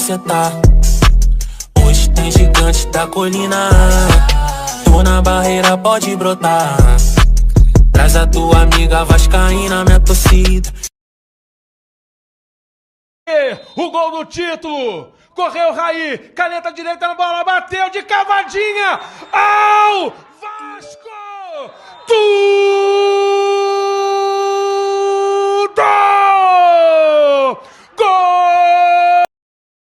cê tá. Hoje tem gigante da colina. Tô na barreira, pode brotar. Traz a tua amiga vascaína, minha torcida. O gol do título! Correu Raí, caneta direita na bola, bateu de cavadinha! Ao Vasco! Tudo! Gol!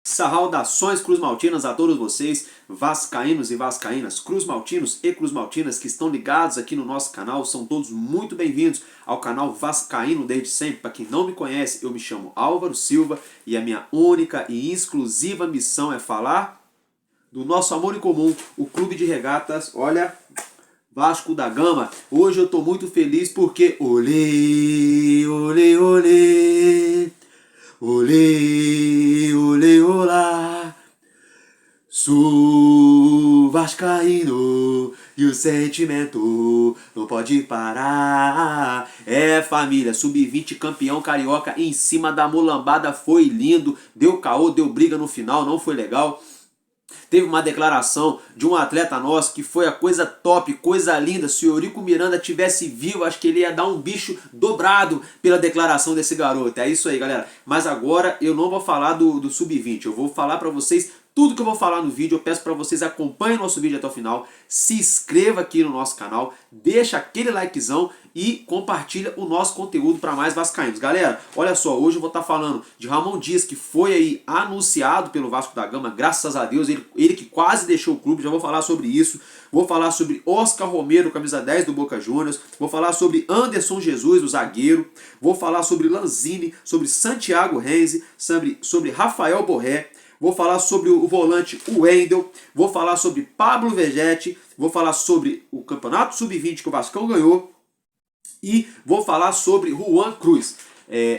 Saudações cruzmaltinas a todos vocês, vascaínos e vascaínas, cruzmaltinos e cruzmaltinas que estão ligados aqui no nosso canal. São todos muito bem-vindos ao canal Vascaíno desde sempre. Para quem não me conhece, eu me chamo Álvaro Silva e a minha única e exclusiva missão é falar do nosso amor em comum, o Clube de Regatas, olha, Vasco da Gama. Hoje eu tô muito feliz porque olê, olê, olê, olê, olê, olá, sou vascaíno e o sentimento não pode parar. É família, sub-20 campeão carioca em cima da mulambada, foi lindo, deu caô, deu briga no final, não foi legal. Teve uma declaração de um atleta nosso que foi a coisa top, coisa linda. Se o Eurico Miranda tivesse vivo, acho que ele ia dar um bicho dobrado pela declaração desse garoto. É isso aí, galera. Mas agora eu não vou falar do sub-20. Eu vou falar pra vocês tudo que eu vou falar no vídeo. Eu peço pra vocês acompanhem o nosso vídeo até o final. Se inscreva aqui no nosso canal. Deixa aquele likezão e compartilha o nosso conteúdo para mais vascaínos. Galera, olha só, hoje eu vou estar falando de Ramon Dias, que foi aí anunciado pelo Vasco da Gama, graças a Deus, ele que quase deixou o clube, já vou falar sobre isso. Vou falar sobre Oscar Romero, camisa 10 do Boca Juniors. Vou falar sobre Anderson Jesus, o zagueiro. Vou falar sobre Lanzini, sobre Santiago Renzi, sobre Rafael Borré. Vou falar sobre o volante Wendel, vou falar sobre Pablo Vegetti, vou falar sobre o campeonato sub-20 que o Vascão ganhou e vou falar sobre Juan Cruz.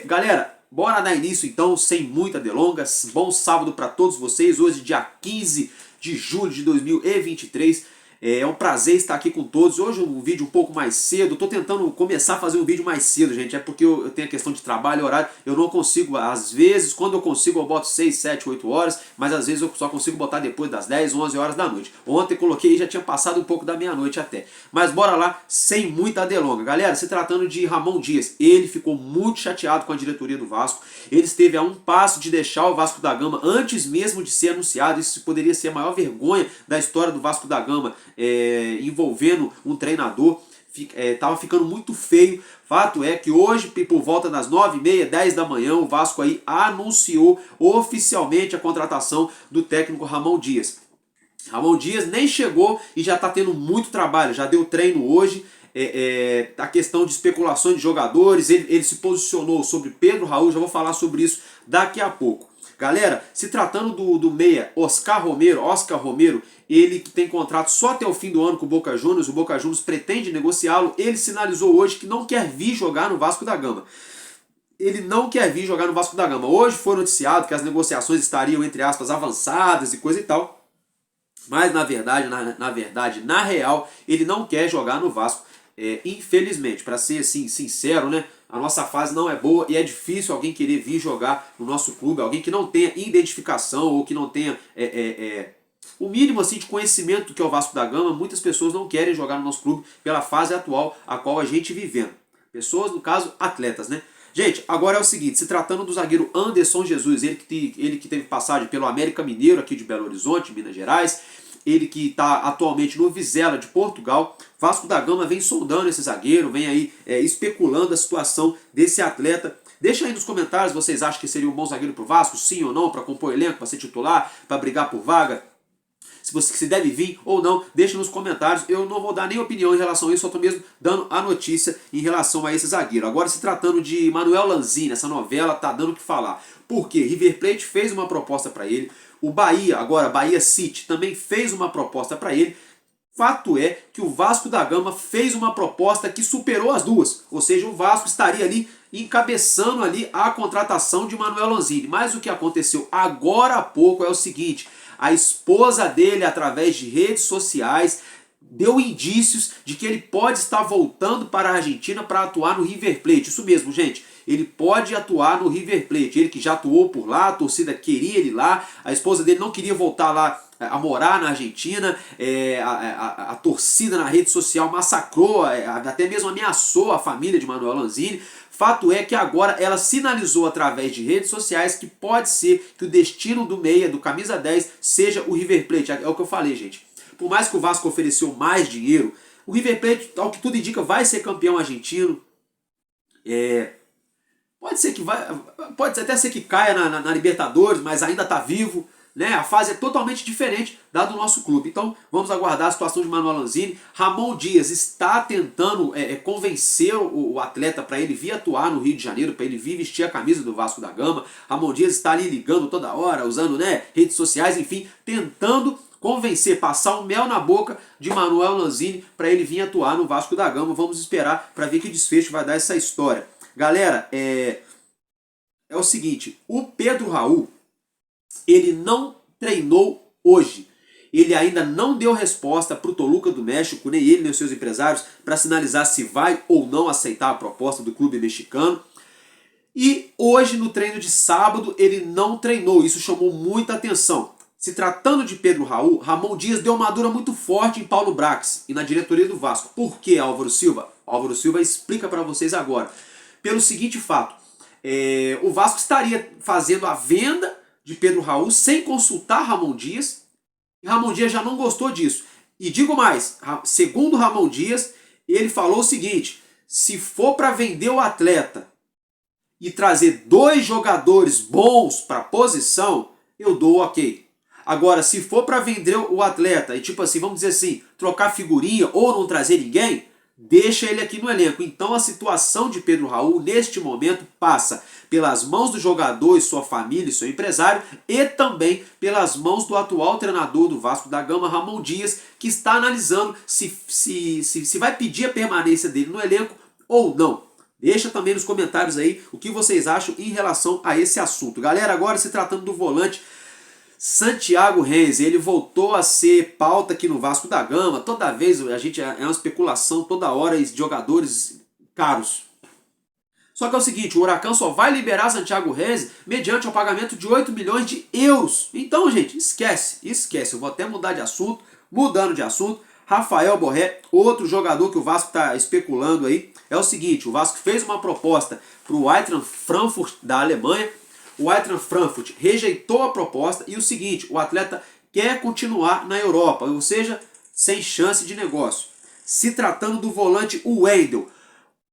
Galera, bora dar início então, sem muita delongas. Bom sábado para todos vocês, hoje dia 15 de julho de 2023. É um prazer estar aqui com todos. Hoje um vídeo um pouco mais cedo. Estou tentando começar a fazer um vídeo mais cedo, gente. É porque eu tenho a questão de trabalho e horário. Eu não consigo, às vezes, quando eu consigo eu boto 6, 7, 8 horas. Mas às vezes eu só consigo botar depois das 10, 11 horas da noite. Ontem coloquei e já tinha passado um pouco da meia-noite até. Mas bora lá, sem muita delonga. Galera, se tratando de Ramon Dias, ele ficou muito chateado com a diretoria do Vasco. Ele esteve a um passo de deixar o Vasco da Gama antes mesmo de ser anunciado. Isso poderia ser a maior vergonha da história do Vasco da Gama. Envolvendo um treinador, estava ficando muito feio. Fato é que hoje, por volta das 9h30, 10 da manhã, o Vasco aí anunciou oficialmente a contratação do técnico Ramon Dias. Ramon Dias nem chegou e já está tendo muito trabalho, já deu treino hoje. A questão de especulações de jogadores, ele se posicionou sobre Pedro Raul, já vou falar sobre isso daqui a pouco. Galera, se tratando do meia Oscar Romero, ele que tem contrato só até o fim do ano com o Boca Juniors pretende negociá-lo. Ele sinalizou hoje que não quer vir jogar no Vasco da Gama. Ele não quer vir jogar no Vasco da Gama. Hoje foi noticiado que as negociações estariam, entre aspas, avançadas e coisa e tal. Mas na verdade, na real, ele não quer jogar no Vasco. Infelizmente, para ser assim, sincero, né? A nossa fase não é boa e é difícil alguém querer vir jogar no nosso clube, alguém que não tenha identificação ou que não tenha o mínimo assim, de conhecimento do que é o Vasco da Gama. Muitas pessoas não querem jogar no nosso clube pela fase atual a qual a gente vivendo. Pessoas, no caso, atletas, né? Gente, agora é o seguinte, se tratando do zagueiro Anderson Jesus, ele que teve passagem pelo América Mineiro aqui de Belo Horizonte, Minas Gerais, ele que está atualmente no Vizela de Portugal. Vasco da Gama vem sondando esse zagueiro, vem aí especulando a situação desse atleta. Deixa aí nos comentários, vocês acham que seria um bom zagueiro para o Vasco, sim ou não, para compor elenco, para ser titular, para brigar por vaga? Se deve vir ou não, deixa nos comentários. Eu não vou dar nem opinião em relação a isso, só estou mesmo dando a notícia em relação a esse zagueiro. Agora, se tratando de Manuel Lanzini, essa novela tá dando o que falar. Por quê? River Plate fez uma proposta para ele. O Bahia, agora Bahia City, também fez uma proposta para ele. Fato é que o Vasco da Gama fez uma proposta que superou as duas. Ou seja, o Vasco estaria ali encabeçando ali a contratação de Manuel Lanzini. Mas o que aconteceu agora há pouco é o seguinte: a esposa dele, através de redes sociais, deu indícios de que ele pode estar voltando para a Argentina para atuar no River Plate. Isso mesmo, gente. ele pode atuar no River Plate. Ele que já atuou por lá, a torcida queria ele lá, a esposa dele não queria voltar lá a morar na Argentina, a torcida na rede social massacrou, até mesmo ameaçou a família de Manuel Lanzini. Fato é que agora ela sinalizou através de redes sociais que pode ser que o destino do meia, do camisa 10, seja o River Plate. É o que eu falei, gente. Por mais que o Vasco ofereceu mais dinheiro, o River Plate, ao que tudo indica, vai ser campeão argentino. Pode até ser que caia na Libertadores, mas ainda está vivo. Né? A fase é totalmente diferente da do nosso clube. Então vamos aguardar a situação de Manuel Lanzini. Ramon Dias está tentando convencer o atleta para ele vir atuar no Rio de Janeiro, para ele vir vestir a camisa do Vasco da Gama. Ramon Dias está ali ligando toda hora, usando, né, redes sociais, enfim, tentando convencer, passar um mel na boca de Manuel Lanzini para ele vir atuar no Vasco da Gama. Vamos esperar para ver que desfecho vai dar essa história. Galera, é o seguinte, o Pedro Raul, ele não treinou hoje. Ele ainda não deu resposta para o Toluca do México, nem ele nem os seus empresários, para sinalizar se vai ou não aceitar a proposta do clube mexicano. E hoje, no treino de sábado, ele não treinou. Isso chamou muita atenção. Se tratando de Pedro Raul, Ramon Dias deu uma dura muito forte em Paulo Brax e na diretoria do Vasco. Por que, Álvaro Silva? Álvaro Silva explica para vocês agora. Pelo seguinte fato, o Vasco estaria fazendo a venda de Pedro Raul sem consultar Ramon Dias, e Ramon Dias já não gostou disso. E digo mais, segundo Ramon Dias, ele falou o seguinte: se for para vender o atleta e trazer 2 jogadores bons para a posição, eu dou ok. Agora, se for para vender o atleta e tipo assim, vamos dizer assim, trocar figurinha ou não trazer ninguém, deixa ele aqui no elenco. Então a situação de Pedro Raul neste momento passa pelas mãos do jogador e sua família e seu empresário, e também pelas mãos do atual treinador do Vasco da Gama, Ramon Dias, que está analisando se vai pedir a permanência dele no elenco ou não. Deixa também nos comentários aí o que vocês acham em relação a esse assunto. Galera, agora se tratando do volante Santiago Reis, ele voltou a ser pauta aqui no Vasco da Gama. Toda vez a gente é uma especulação, toda hora de jogadores caros. Só que é o seguinte, o Huracan só vai liberar Santiago Reis mediante o pagamento de 8 milhões de euros. Então, gente, esquece. Eu vou até mudar de assunto, mudando de assunto. Rafael Borré, outro jogador que o Vasco está especulando aí. É o seguinte, o Vasco fez uma proposta para o Eintracht Frankfurt da Alemanha. O Eintracht Frankfurt rejeitou a proposta e o seguinte, o atleta quer continuar na Europa, ou seja, sem chance de negócio. Se tratando do volante Wendel,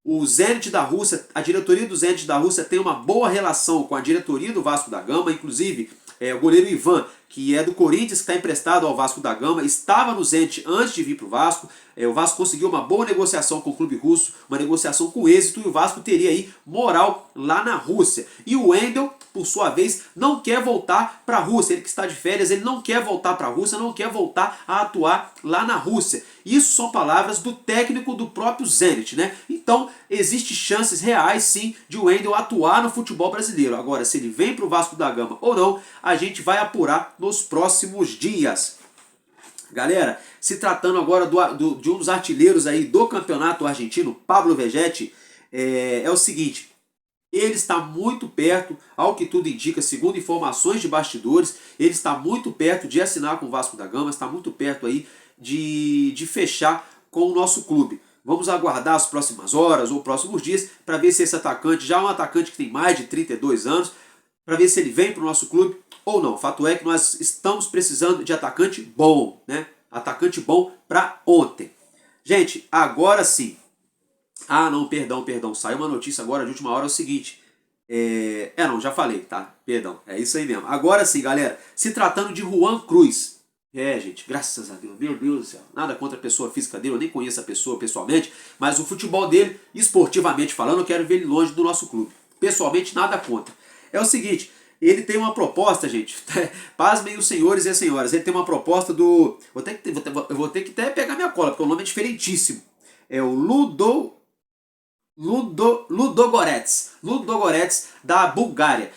o Zenit da Rússia, a diretoria do Zenit da Rússia tem uma boa relação com a diretoria do Vasco da Gama, inclusive o goleiro Ivan, que é do Corinthians, que está emprestado ao Vasco da Gama, estava no Zenit antes de vir para o Vasco. O Vasco conseguiu uma boa negociação com o clube russo, uma negociação com êxito, e o Vasco teria aí moral lá na Rússia. E o Wendel, por sua vez, não quer voltar para a Rússia. Ele que está de férias, ele não quer voltar para a Rússia, não quer voltar a atuar lá na Rússia. Isso são palavras do técnico do próprio Zenit, né? Então, existem chances reais, sim, de o Wendel atuar no futebol brasileiro. Agora, se ele vem para o Vasco da Gama ou não, a gente vai apurar nos próximos dias. Galera, se tratando agora de um dos artilheiros aí do campeonato argentino, Pablo Vegetti, é o seguinte, ele está muito perto, ao que tudo indica, segundo informações de bastidores, ele está muito perto de assinar com o Vasco da Gama, está muito perto aí de fechar com o nosso clube. Vamos aguardar as próximas horas ou próximos dias para ver se esse atacante, já é um atacante que tem mais de 32 anos, para ver se ele vem para o nosso clube ou não. Fato é que nós estamos precisando de atacante bom, né? Atacante bom para ontem. Gente, agora sim. Ah, não, perdão. Saiu uma notícia agora de última hora, é o seguinte. Não, já falei, tá? Perdão, é isso aí mesmo. Agora sim, galera. Se tratando de Juan Cruz. Gente, graças a Deus, meu Deus do céu. Nada contra a pessoa física dele, eu nem conheço a pessoa pessoalmente. Mas o futebol dele, esportivamente falando, eu quero ver ele longe do nosso clube. Pessoalmente, nada contra. É o seguinte, ele tem uma proposta, gente. Pasmem os senhores e as senhoras. Ele tem uma proposta do... Eu vou ter que até pegar minha cola, porque o nome é diferentíssimo. É o Ludogorets. Ludogorets da Bulgária.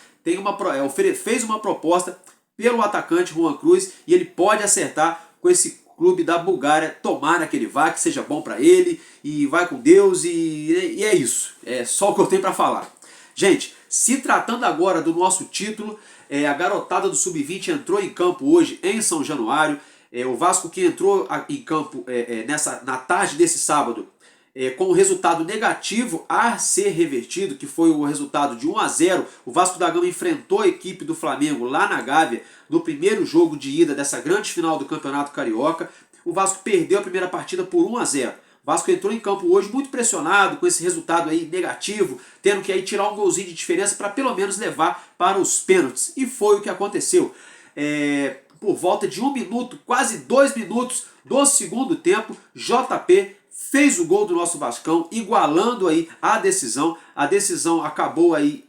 Fez uma proposta pelo atacante Juan Cruz e ele pode acertar com esse clube da Bulgária. Tomara que ele vá, que seja bom para ele, e vai com Deus, e é isso. É só o que eu tenho para falar. Gente, se tratando agora do nosso título, a garotada do Sub-20 entrou em campo hoje em São Januário. O Vasco que entrou em campo na tarde desse sábado com o resultado negativo a ser revertido, que foi o resultado de 1-0. O Vasco da Gama enfrentou a equipe do Flamengo lá na Gávea no primeiro jogo de ida dessa grande final do Campeonato Carioca. O Vasco perdeu a primeira partida por 1-0. O Vasco entrou em campo hoje muito pressionado com esse resultado aí negativo, tendo que aí tirar um golzinho de diferença para pelo menos levar para os pênaltis. E foi o que aconteceu. Por volta de 1 minuto, quase 2 minutos do segundo tempo, JP fez o gol do nosso Vascão, igualando aí a decisão. A decisão acabou aí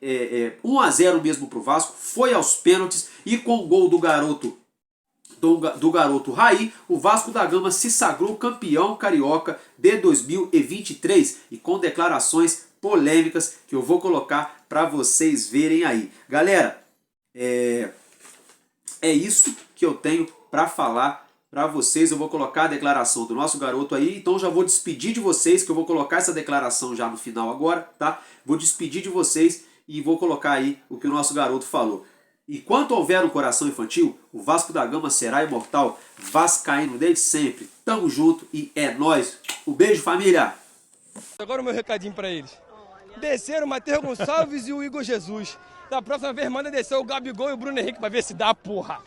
1-0 mesmo para o Vasco, foi aos pênaltis e com o gol do garoto Raí, o Vasco da Gama se sagrou campeão carioca de 2023 e com declarações polêmicas que eu vou colocar para vocês verem aí. Galera, é isso que eu tenho para falar para vocês. Eu vou colocar a declaração do nosso garoto aí, então já vou despedir de vocês, que eu vou colocar essa declaração já no final agora, tá? Vou despedir de vocês e vou colocar aí o que o nosso garoto falou. Enquanto houver um coração infantil, o Vasco da Gama será imortal, vascaíno desde sempre. Tamo junto e é nóis. Um beijo, família! Agora o meu recadinho para eles. Desceram o Matheus Gonçalves e o Igor Jesus. Da próxima vez manda descer o Gabigol e o Bruno Henrique para ver se dá, porra.